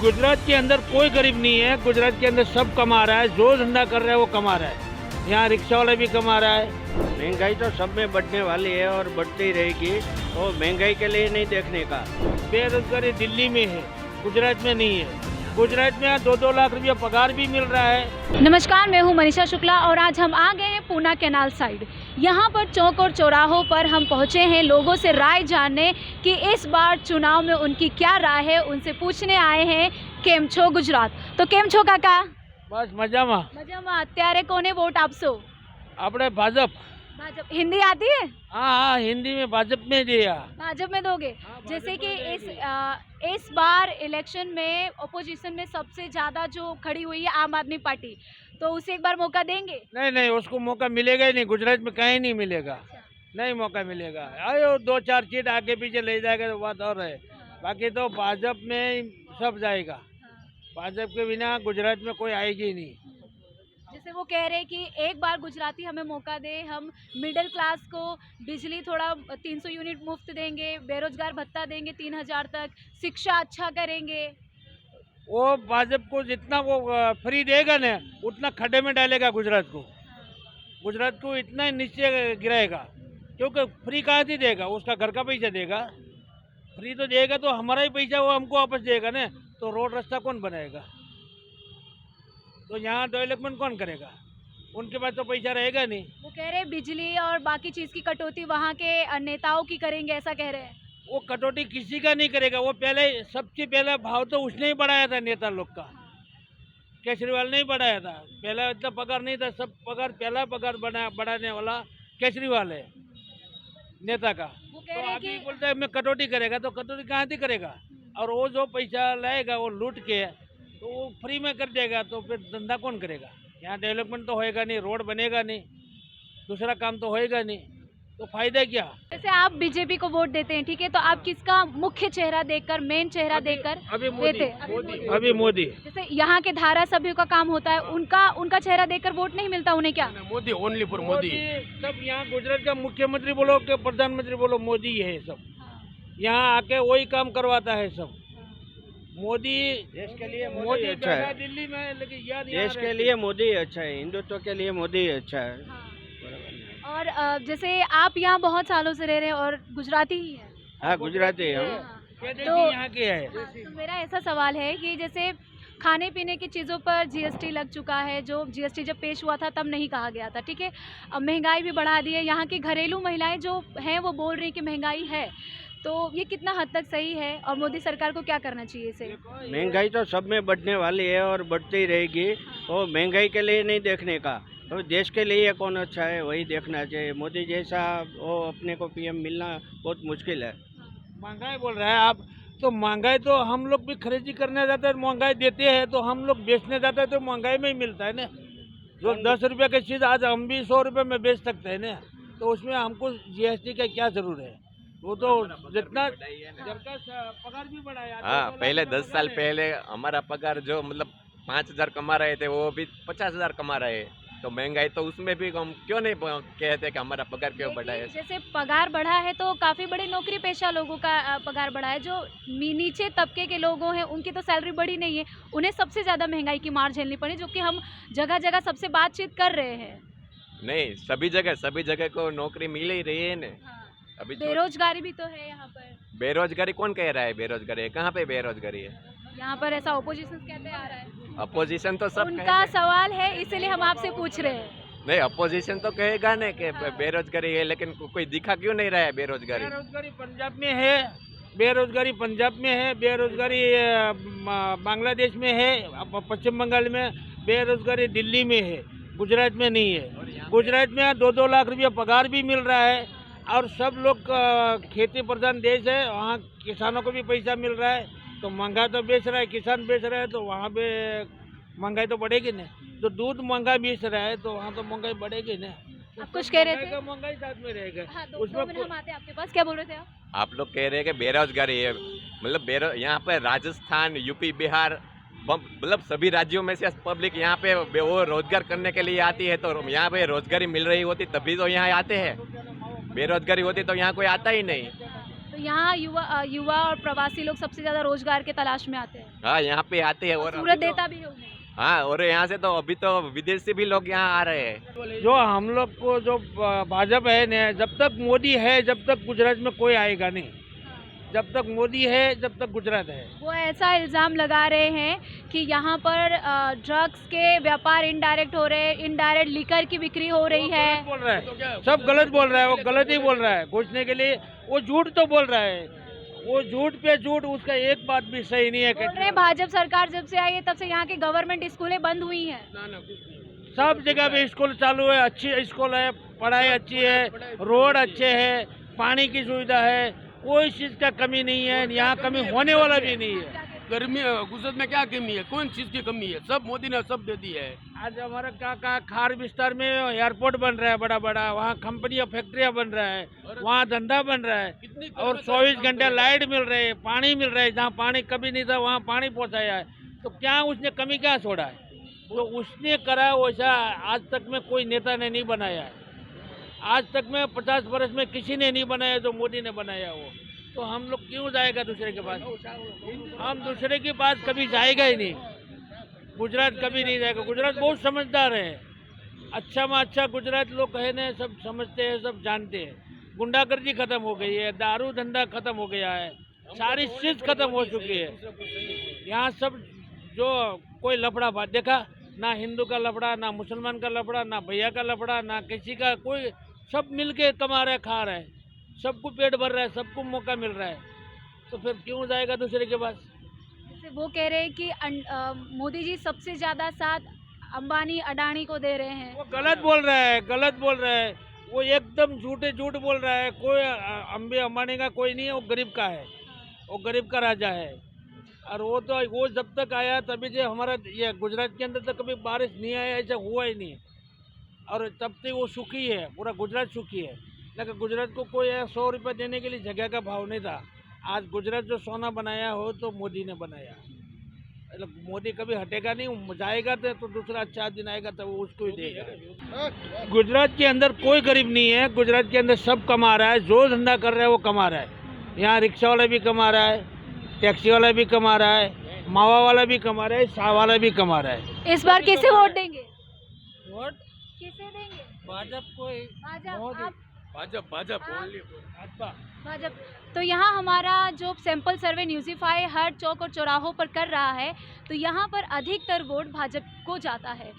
गुजरात के अंदर कोई गरीब नहीं है। गुजरात के अंदर सब कमा रहा है, जो धंधा कर रहा है वो कमा रहा है। यहाँ रिक्शा वाला भी कमा रहा है। महंगाई तो सब में बढ़ने वाली है और बढ़ती रहेगी, और महंगाई के लिए नहीं देखने का। बेरोजगारी दिल्ली में है, गुजरात में नहीं है। गुजरात में 2-2 लाख रुपया पगार भी मिल रहा है। नमस्कार, मैं हूं मनीषा शुक्ला और आज हम आ गए हैं पूना कैनाल साइड। यहां पर चौक और चौराहों पर हम पहुंचे हैं लोगों से राय जानने कि इस बार चुनाव में उनकी क्या राय है। उनसे पूछने आए हैं केम छो गुजरात। तो केम छो काका? बस मजामा। અત્યારે કોને વોટ આપશો? આપણે ભાજપ। भाजपा। हिंदी आती है? हाँ, हिंदी में भाजप में दिया। भाजपा में दोगे? जैसे कि इस बार इलेक्शन में अपोजिशन में सबसे ज्यादा जो खड़ी हुई है आम आदमी पार्टी, तो उसे एक बार मौका देंगे? नहीं, उसको मौका मिलेगा ही नहीं। गुजरात में कहीं नहीं मिलेगा, नहीं मौका मिलेगा। आयो 2-4 सीट आगे पीछे ले जाएगा तो बात और है, बाकी तो भाजपा में सब जाएगा। भाजपा के बिना गुजरात में कोई आएगी ही नहीं। जैसे वो कह रहे हैं कि एक बार गुजराती हमें मौका दे, हम मिडिल क्लास को बिजली थोड़ा 300 यूनिट मुफ्त देंगे, बेरोजगार भत्ता देंगे 3000 तक, शिक्षा अच्छा करेंगे। वो भाजपा को जितना वो फ्री देगा ना, उतना खड्डे में डालेगा गुजरात को। गुजरात को इतना ही नीचे गिराएगा, क्योंकि फ्री कहाँ से देगा? उसका घर का पैसा देगा। फ्री तो देगा तो हमारा ही पैसा वो हमको वापस देगा ना। तो रोड रास्ता कौन बनाएगा? तो यहाँ डेवलपमेंट कौन करेगा? उनके पास तो पैसा रहेगा नहीं। वो कह रहे हैं बिजली और बाकी चीज की कटौती वहाँ के नेताओं की करेंगे, ऐसा कह रहे हैं। वो कटौती किसी का नहीं करेगा। वो पहले सबसे पहला भाव तो उसने ही बढ़ाया था, नेता लोग का। केजरीवाल ने ही बढ़ाया था। पहला इतना पगार नहीं था, सब पगार पहला पगार बढ़ाने वाला केजरीवाल है, नेता का। वो कह तो रहे हैं आगे कि बोलता है मैं कटौती करेगा, तो कटौती कहाँ से करेगा? और वो जो पैसा लाएगा वो लूट के तो वो फ्री में कर देगा, तो फिर धंधा कौन करेगा? यहाँ डेवलपमेंट तो होएगा नहीं, रोड बनेगा नहीं, दूसरा काम तो होएगा नहीं, तो फायदा क्या? जैसे आप बीजेपी को वोट देते हैं, ठीक है, तो आप किसका मुख्य चेहरा देखकर, मेन चेहरा देखकर देते हैं? अभी मोदी। जैसे यहाँ के धारा सभ्यों का काम होता है, उनका चेहरा देखकर वोट नहीं मिलता उन्हें क्या? Modi, only for Modi. सब यहाँ गुजरात का मुख्यमंत्री बोलो कि प्रधानमंत्री बोलो, मोदी है सब। यहाँ आके वही काम करवाता है सब। मोदी देश के लिए मोदी अच्छा है। दिल्ली में, लेकिन याद देश के लिए मोदी अच्छा है, हिंदुत्व के लिए मोदी अच्छा है। और जैसे आप यहाँ बहुत सालों से रह रहे हैं और गुजराती ही हैं। हाँ, गुजराती है हम। तो यहाँ के है। तो मेरा ऐसा सवाल है कि जैसे खाने पीने की चीज़ों पर जीएसटी लग चुका है, जो जीएसटी जब पेश हुआ था तब नहीं कहा गया था, ठीक है। अब महंगाई भी बढ़ा दी है। यहाँ की घरेलू महिलाएं जो हैं वो बोल रही हैं कि महंगाई है, तो ये कितना हद तक सही है और मोदी सरकार को क्या करना चाहिए इसे? महंगाई तो सब में बढ़ने वाली है और बढ़ती रहेगी, और महंगाई के लिए नहीं देखने का। तो देश के लिए कौन अच्छा है वही देखना चाहिए। मोदी जैसा वो अपने को पीएम मिलना बहुत मुश्किल है। महंगाई बोल रहे हैं आप, तो महंगाई तो हम लोग भी खरीदी करने जाते हैं, महंगाई देते हैं, तो हम लोग बेचने जाते हैं तो महंगाई में ही मिलता है ना। जो 10 रुपये की चीज़ आज हम भी 100 रुपये में बेच सकते हैं ना, तो उसमें हमको जीएसटी का क्या जरूर है? वो तो जितना सबका पगार भी बढ़ाया। हाँ, पहले 10 साल पहले हमारा पगार जो मतलब 5000 कमा रहे थे, वो भी 50000 कमा रहे हैं। तो महंगाई तो उसमें भी हम क्यों नहीं कहते कि हमारा पगार क्यों बढ़ा है? जैसे पगार बढ़ा है तो काफ़ी बड़े नौकरी पेशा लोगों का पगार बढ़ा है। जो नीचे तबके के लोगों हैं उनकी तो सैलरी बढ़ी नहीं है, उन्हें सबसे ज़्यादा महंगाई की मार झेलनी पड़ी, जो कि हम जगह जगह सबसे बातचीत कर रहे हैं। नहीं, सभी जगह को नौकरी मिल ही रही है ना। अभी बेरोजगारी भी तो है यहाँ पर। बेरोजगारी कौन कह रहा है? बेरोजगारी है कहाँ पे? बेरोजगारी है यहाँ पर ऐसा ओपोजिशन कहते आ रहा है। अपोजिशन तो सब उनका सवाल है, इसीलिए हम आपसे पूछ रहे हैं। नहीं, अपोजिशन तो कहेगा ना कि बेरोजगारी है, लेकिन कोई दिखा क्यों नहीं रहा है बेरोजगारी? बेरोजगारी पंजाब में है, बेरोजगारी पंजाब में है, बेरोजगारी बांग्लादेश में है, पश्चिम बंगाल में, बेरोजगारी दिल्ली में है, गुजरात में नहीं है। गुजरात में 2-2 लाख रुपया पगार भी मिल रहा है, और सब लोग खेती प्रधान देश है, वहाँ किसानों को भी पैसा मिल रहा है, तो महंगा तो बेच रहा है, किसान बेच रहा है, तो वहाँ पे महंगाई तो बढ़ेगी ना। तो दूध महंगा बेच रहा है तो वहाँ तो महंगाई बढ़ेगी ना। आप कुछ कह रहे थे? महंगाई साथ में रहेगा। हाँ, उसमें हम आते हैं आपके पास। क्या बोल रहे थे आप लोग कह रहे हैं कि बेरोजगारी है, मतलब यहाँ पे राजस्थान, यूपी, बिहार, मतलब सभी राज्यों में से पब्लिक यहाँ पे वो रोजगार करने के लिए आती है, तो यहाँ पे रोजगारी मिल रही होती तभी तो यहाँ आते हैं। बेरोजगारी होती तो यहाँ कोई आता ही नहीं। तो यहाँ युवा और प्रवासी लोग सबसे ज़्यादा रोजगार के तलाश में आते हैं। हाँ यहाँ पे आते हैं और सूरत देता भी है उन्हें। हाँ, और यहाँ से तो अभी तो विदेश से भी लोग यहाँ आ रहे हैं। जो हम लोग को जो भाजपा है न, जब तक मोदी है जब तक गुजरात में कोई आएगा नहीं। जब तक मोदी है जब तक गुजरात है। वो ऐसा इल्ज़ाम लगा रहे हैं कि यहाँ पर ड्रग्स के व्यापार इनडायरेक्ट हो रहे हैं, इनडायरेक्ट लिकर की बिक्री हो रही है। बोल रहा है, सब गलत बोल रहा है, वो गलत ही बोल रहा है। घुसने के लिए वो झूठ तो बोल रहा है, वो झूठ पे झूठ, उसका एक बात भी सही नहीं है। बोल रहे हैं भाजपा सरकार जब से आई है तब से यहाँ की गवर्नमेंट स्कूलें बंद हुई हैं। सब जगह पे स्कूल चालू है, अच्छी स्कूल है, पढ़ाई अच्छी है, रोड अच्छे है, पानी की सुविधा है, कोई चीज का कमी नहीं है, यहाँ कमी होने वाला भी नहीं है। गर्मी गुजरात में क्या कमी है? कौन चीज की कमी है? सब मोदी ने सब दे दी है। आज हमारा काका खार विस्तार में एयरपोर्ट बन रहा है बड़ा बड़ा, वहाँ कंपनियां फैक्ट्रियां बन रहा है, वहाँ धंधा बन रहा है, और 24 घंटे लाइट मिल रही है, पानी मिल रहा है। जहाँ पानी कभी नहीं था वहाँ पानी पहुँचाया है। तो क्या उसने कमी क्या छोड़ा है? तो उसने करा वैसा आज तक में कोई नेता ने नहीं बनाया है। आज तक में 50 वर्ष में किसी ने नहीं बनाया जो मोदी ने बनाया वो। तो हम लोग क्यों जाएगा दूसरे के पास? हम दूसरे के पास कभी जाएगा ही नहीं। गुजरात कभी नहीं जाएगा। गुजरात बहुत समझदार है, अच्छा में अच्छा गुजरात लोग है ना, सब समझते हैं, सब जानते हैं। गुंडागर्दी खत्म हो गई है, दारू धंधा खत्म हो गया है, सारी चीज खत्म हो चुकी है। यहाँ सब जो कोई लफड़ा देखा ना, हिंदू का लफड़ा, ना मुसलमान का लफड़ा, ना भैया का लफड़ा, ना किसी का, कोई सब मिलके कमा रहे, खा रहे, सबको पेट भर रहा है, सबको मौका मिल रहा है। तो फिर क्यों जाएगा दूसरे के पास? जैसे वो कह रहे हैं कि मोदी जी सबसे ज्यादा साथ अंबानी अडानी को दे रहे हैं। वो गलत बोल रहा है, गलत बोल रहा है, वो एकदम झूठ बोल रहा है। कोई अंबानी का कोई नहीं है, वो गरीब का है, वो गरीब का राजा है। और वो जब तक आया तभी से हमारा ये गुजरात के अंदर तो कभी बारिश नहीं आया, ऐसा हुआ ही नहीं। और तब से वो सुखी है, पूरा गुजरात सुखी है। लेकिन गुजरात को कोई 100 रुपये देने के लिए जगह का भाव नहीं था। आज गुजरात जो सोना बनाया हो तो मोदी ने बनाया। मोदी कभी हटेगा नहीं, जाएगा तो दूसरा अच्छा दिन आएगा तो वो उसको ही देगा। गुजरात के अंदर कोई गरीब नहीं है, गुजरात के अंदर सब कमा रहा है, जो धंधा कर रहा है वो कमा रहा है। यहाँ रिक्शा वाला भी कमा रहा है, टैक्सी वाला भी कमा रहा है, मावा वाला भी कमा रहा है, शाह वाला भी कमा रहा है। इस बार किसे वोट देंगे? वोट किसे देंगे? भाजपा को ही। भाजपा। आप भाजपा। भाजपा। तो यहाँ हमारा जो सैंपल सर्वे न्यूज़ीफाई हर चौक और चौराहों पर कर रहा है, तो यहाँ पर अधिकतर वोट भाजपा को जाता है।